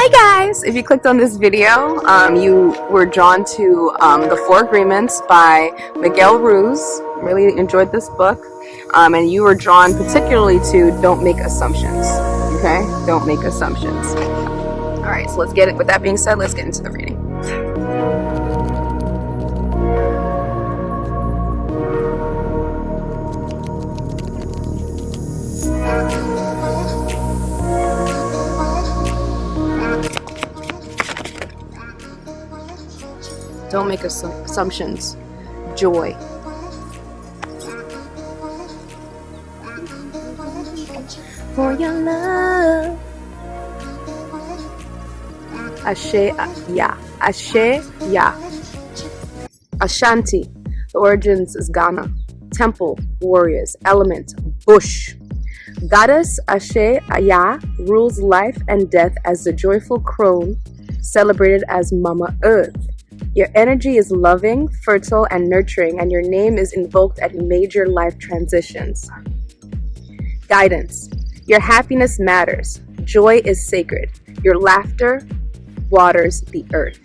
Hi guys! If you clicked on this video, you were drawn to The Four Agreements by Miguel Ruiz. Really enjoyed this book. And you were drawn particularly to Don't Make Assumptions. Okay? Don't make assumptions. Alright, so let's get it. With that being said, let's get into the reading. Don't make assumptions. Joy. For your love. Ashe Ya. Ashe Ya. Ashanti. The origins is Ghana. Temple, warriors, element, bush. Goddess Ashe Ya rules life and death as the joyful crone, celebrated as Mama Earth. Your energy is loving, fertile, and nurturing, and your name is invoked at major life transitions. Guidance. Your happiness matters. Joy is sacred. Your laughter waters the earth.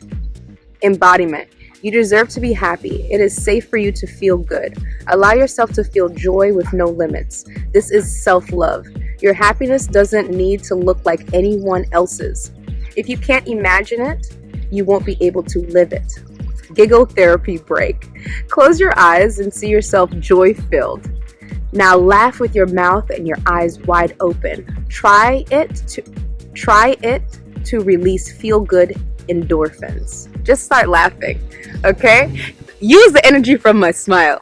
Embodiment. You deserve to be happy. It is safe for you to feel good. Allow yourself to feel joy with no limits. This is self-love. Your happiness doesn't need to look like anyone else's. If you can't imagine it, you won't be able to live it. Giggle therapy break. Close your eyes and see yourself joy-filled. Now laugh with your mouth and your eyes wide open. Try it to release feel-good endorphins. Just start laughing, okay? Use the energy from my smile.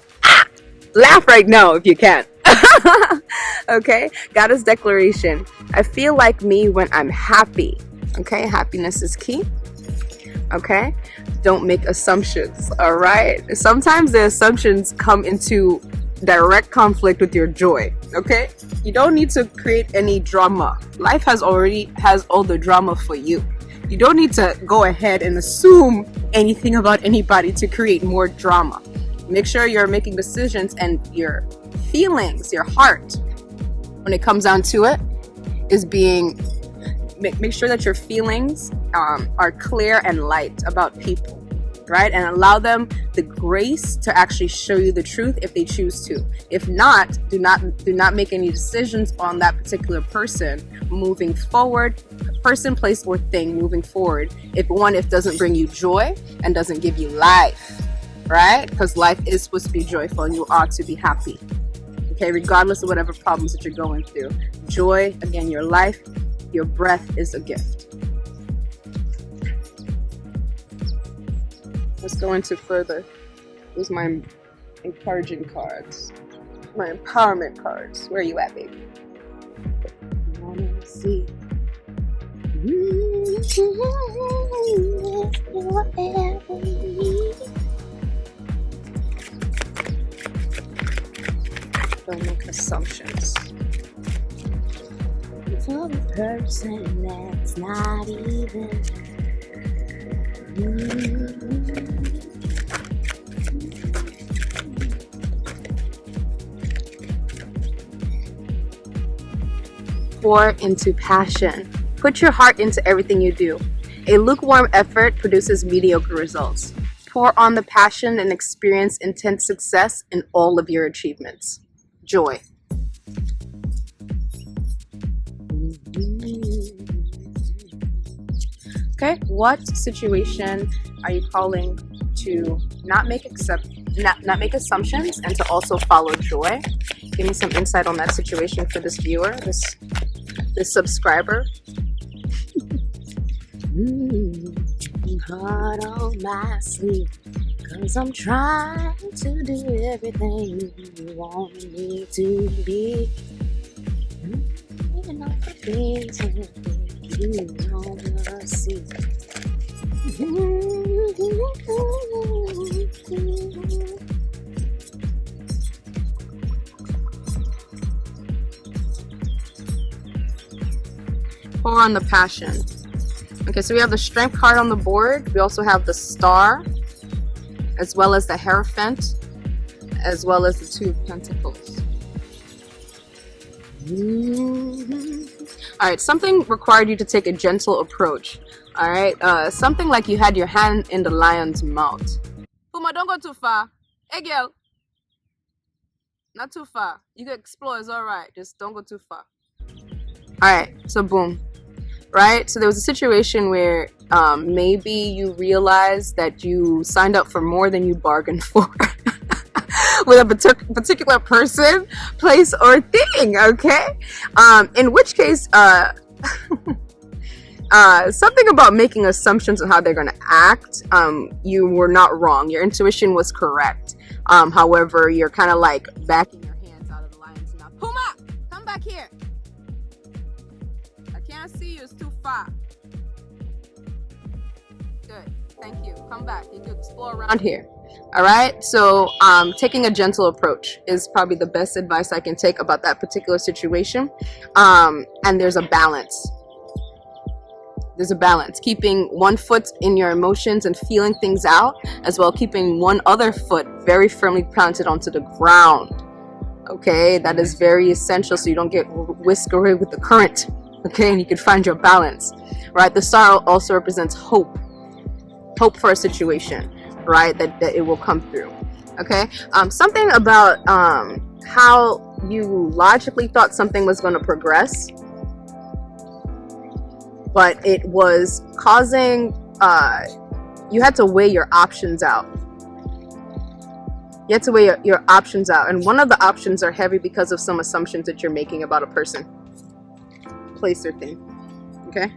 Laugh right now if you can. Okay? Goddess declaration. I feel like me when I'm happy. Okay? Happiness is key. Okay? Don't make assumptions. All right? Sometimes the assumptions come into direct conflict with your joy. Okay? You don't need to create any drama. Life has all the drama for you. You don't need to go ahead and assume anything about anybody to create more drama. Make sure you're making decisions and your feelings, your heart, when it comes down to it, is being make sure that your feelings are clear and light about people, right? And allow them the grace to actually show you the truth if they choose to. If not, do not make any decisions on that particular person moving forward, person, place, or thing moving forward. If it doesn't bring you joy and doesn't give you life, right? Because life is supposed to be joyful and you are to be happy. Okay, regardless of whatever problems that you're going through. Joy, again, your life, your breath is a gift. Let's go into further. Here's my encouraging cards. My empowerment cards. Where are you at, baby? I wanna see. Don't make assumptions. For a person that's not even. Pour into passion. Put your heart into everything you do. A lukewarm effort produces mediocre results. Pour on the passion and experience intense success in all of your achievements. Joy. Okay, what situation are you calling to not make assumptions and to also follow joy? Give me some insight on that situation for this viewer, this subscriber. Hard on my sleeve, 'cause I'm trying to do everything you want me to be. Even all the things that you wanna see. Pour on the passion. Okay, so we have the Strength card on the board. We also have the Star, as well as the Hierophant, as well as the Two of Pentacles. All right, something required you to take a gentle approach. All right. Something like you had your hand in the lion's mouth. Puma, don't go too far. Hey, girl. Not too far. You can explore. It's all right. Just don't go too far. All right. So boom. Right. So there was a situation where maybe you realized that you signed up for more than you bargained for. With a particular person, place, or thing, okay? In which case, something about making assumptions on how they're going to act, you were not wrong. Your intuition was correct. However, you're kind of like backing your hands out of the lion's mouth. Puma, come back here. I can't see you. It's too far. Good. Thank you. Come back. You can explore around here. All right. So taking a gentle approach is probably the best advice I can take about that particular situation. And there's a balance. There's a balance. Keeping one foot in your emotions and feeling things out, as well keeping one other foot very firmly planted onto the ground. Okay. That is very essential so you don't get whisked away with the current. Okay. And you can find your balance. Right. The star also represents hope. Hope for a situation. Right, that it will come through. Okay, something about how you logically thought something was going to progress, but it was causing you had to weigh your options out. You had to weigh your options out, and one of the options are heavy because of some assumptions that you're making about a person, place, or thing. Okay,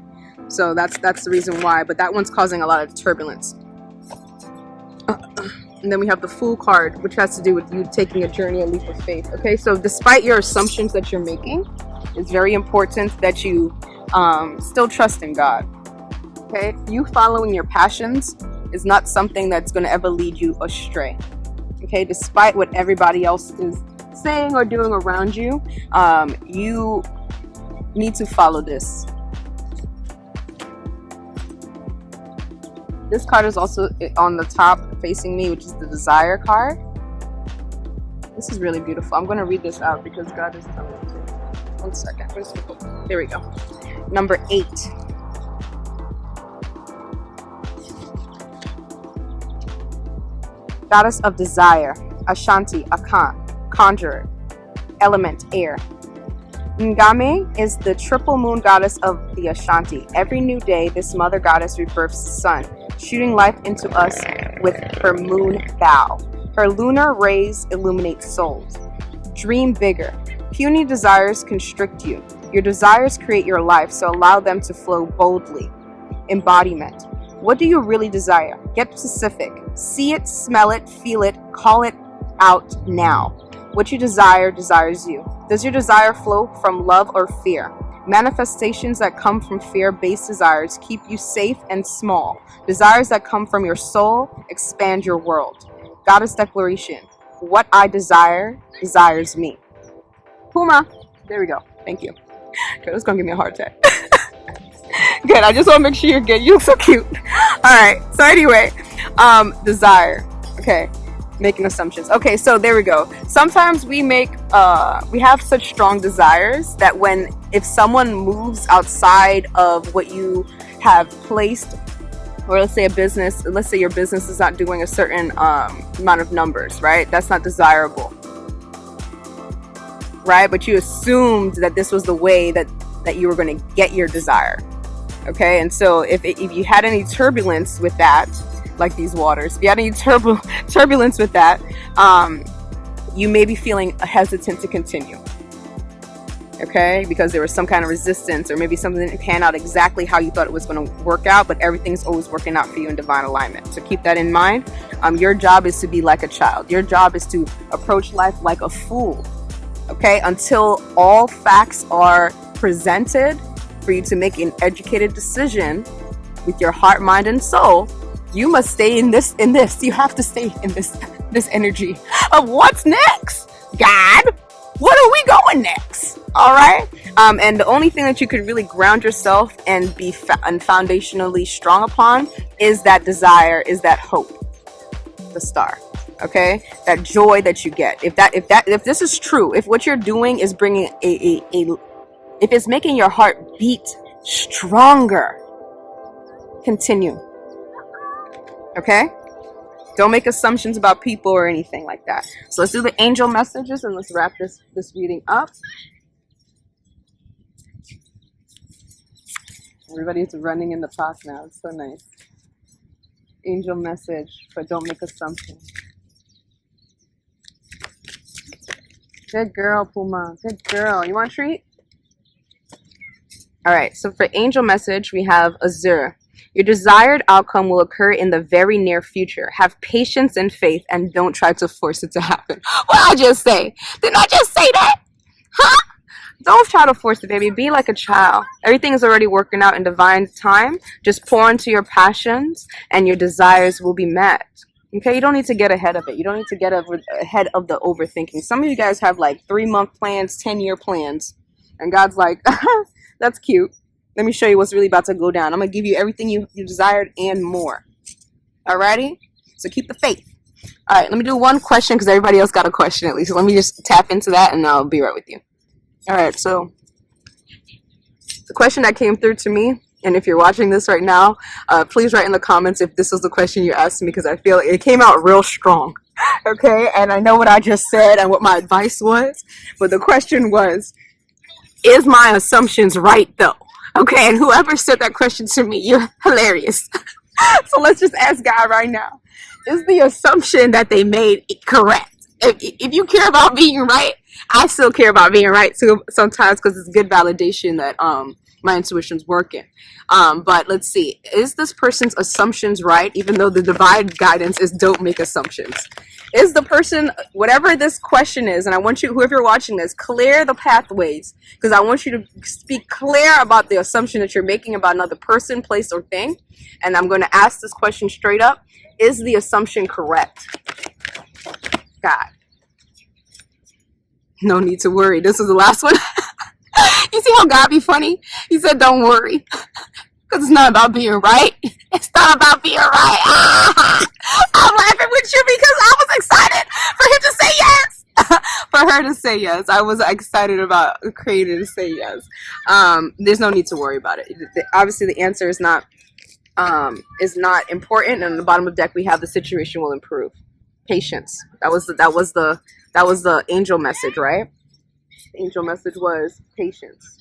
so that's the reason why, but that one's causing a lot of turbulence. And then we have the Fool card, which has to do with you taking a journey, a leap of faith. Okay, so despite your assumptions that you're making, it's very important that you still trust in God. Okay, you following your passions is not something that's going to ever lead you astray. Okay, despite what everybody else is saying or doing around you, you need to follow this. This card is also on the top facing me, which is the Desire card. This is really beautiful. I'm going to read this out because God is telling me to. 1 second. There we go. Number 8. Goddess of Desire, Ashanti, Akan, Conjurer, Element, Air. Ngame is the triple moon goddess of the Ashanti. Every new day, this mother goddess rebirths the sun, shooting life into us with her moon bow. Her lunar rays illuminate souls. Dream bigger. Puny desires constrict you. Your desires create your life, so allow them to flow boldly. Embodiment. What do you really desire? Get specific. See it, smell it, feel it, call it out now. What you desire desires you. Does your desire flow from love or fear? Manifestations that come from fear-based desires keep you safe and small. Desires that come from your soul expand your world. Goddess declaration. What I desire desires me. Puma. There we go. Thank you. Good, it's gonna give me a heart attack. Good. I just want to make sure you're good. You look so cute. All right. So anyway, desire. Okay. Making assumptions. Okay, so there we go. Sometimes we have such strong desires that if someone moves outside of what you have placed, or let's say your business is not doing a certain amount of numbers, right? That's not desirable, right? But you assumed that this was the way that you were going to get your desire. Okay, and so if you had any turbulence with that, like these waters, if you had any turbulence with that, you may be feeling hesitant to continue. Okay, because there was some kind of resistance, or maybe something didn't pan out exactly how you thought it was going to work out, but everything's always working out for you in divine alignment. So keep that in mind. Your job is to be like a child. Your job is to approach life like a fool. Okay, until all facts are presented for you to make an educated decision with your heart, mind, and soul. You must stay in this. You have to stay in this energy of what's next. God, what are we going next? All right. And the only thing that you could really ground yourself and be foundationally strong upon is that desire, is that hope, the star. Okay, that joy that you get. If this is true, if what you're doing is bringing if it's making your heart beat stronger, Continue. Okay? Don't make assumptions about people or anything like that. So let's do the angel messages and let's wrap this reading up. Everybody's running in the path now. It's so nice. Angel message, but don't make assumptions. Good girl, Puma. Good girl. You want a treat? All right. So for angel message, we have Azure. Your desired outcome will occur in the very near future. Have patience and faith and don't try to force it to happen. What did I just say? Didn't I just say that? Huh? Don't try to force it, baby. Be like a child. Everything is already working out in divine time. Just pour into your passions and your desires will be met. Okay, you don't need to get ahead of it. You don't need to get ahead of the overthinking. Some of you guys have like 3-month plans, 10-year plans. And God's like, that's cute. Let me show you what's really about to go down. I'm going to give you everything you desired and more. Alrighty? So keep the faith. All right, let me do one question because everybody else got a question at least. So let me just tap into that and I'll be right with you. All right, so the question that came through to me, and if you're watching this right now, please write in the comments if this was the question you asked me because I feel it came out real strong. Okay, and I know what I just said and what my advice was, but the question was, is my assumptions right though? Okay, and whoever said that question to me, you're hilarious. So let's just ask God right now. Is the assumption that they made correct? If you care about being right, I still care about being right too sometimes because it's good validation that my intuition's working. But let's see. Is this person's assumptions right, even though the divine guidance is don't make assumptions? Is the person, whatever this question is, and I want you, whoever you're watching this, clear the pathways because I want you to speak clear about the assumption that you're making about another person, place, or thing. And I'm going to ask this question straight up. Is the assumption correct? God. No need to worry. This is the last one. You see how God be funny? He said, don't worry. Because it's not about being right. It's not about being right. Ah! I'm laughing with you because I was excited for him to say yes. For her to say yes. I was excited about creating to say yes. There's no need to worry about it. Obviously, the answer is not important. And on the bottom of the deck, we have the situation will improve. Patience. That was the angel message, right? The angel message was patience.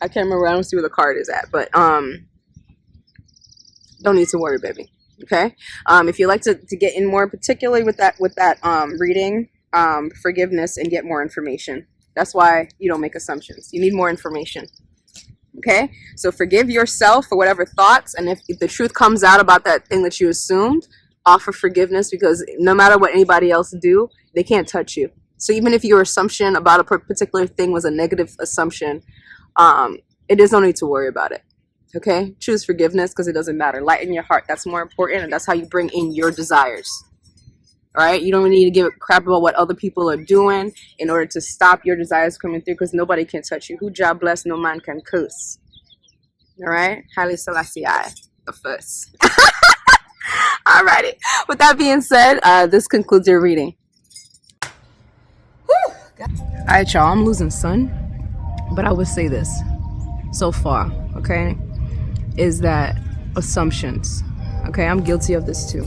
I can't remember. I don't see where the card is at, but don't need to worry, baby. Okay. If you'd like to get in more particularly with that reading, forgiveness and get more information. That's why you don't make assumptions. You need more information. Okay. So forgive yourself for whatever thoughts, and if the truth comes out about that thing that you assumed, offer forgiveness because no matter what anybody else do, they can't touch you. So even if your assumption about a particular thing was a negative assumption, it is no need to worry about it. Okay, choose forgiveness because it doesn't matter. Lighten your heart. That's more important, and that's how you bring in your desires. All right, you don't need to give a crap about what other people are doing in order to stop your desires coming through because nobody can touch you. Who Jah bless, no man can curse. All right, Haile Selassie I, the first. All righty. With that being said, this concludes your reading. Whew. All right, y'all. I'm losing sun. But I would say this so far, okay, is that assumptions, okay? I'm guilty of this too.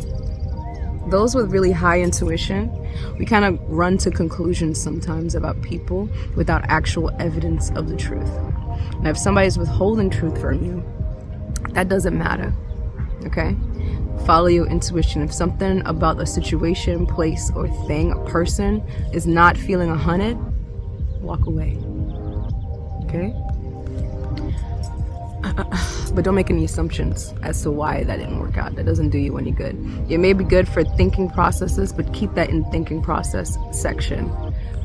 Those with really high intuition, we kind of run to conclusions sometimes about people without actual evidence of the truth. Now, if somebody's withholding truth from you, that doesn't matter, okay? Follow your intuition. If something about a situation, place, or thing, a person is not feeling 100, walk away. Okay? But don't make any assumptions as to why that didn't work out. That doesn't do you any good. It may be good for thinking processes, but keep that in thinking process section.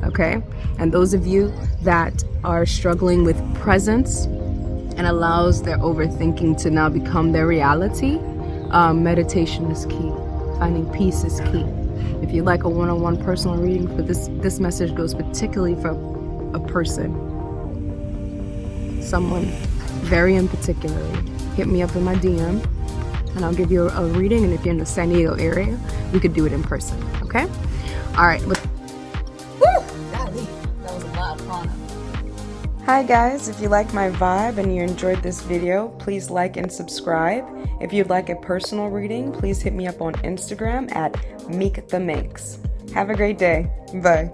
Okay? And those of you that are struggling with presence and allows their overthinking to now become their reality, meditation is key. Finding peace is key. If you'd like a one-on-one personal reading for this message goes particularly for a person, someone very in particular, hit me up in my DM and I'll give you a reading. And if you're in the San Diego area, we could do it in person. Okay? All right. Golly, that was a lot of fun. Hi guys, if you like my vibe and you enjoyed this video, please like and subscribe. If you'd like a personal reading, please hit me up on Instagram at meektheminx. Have a great day. Bye.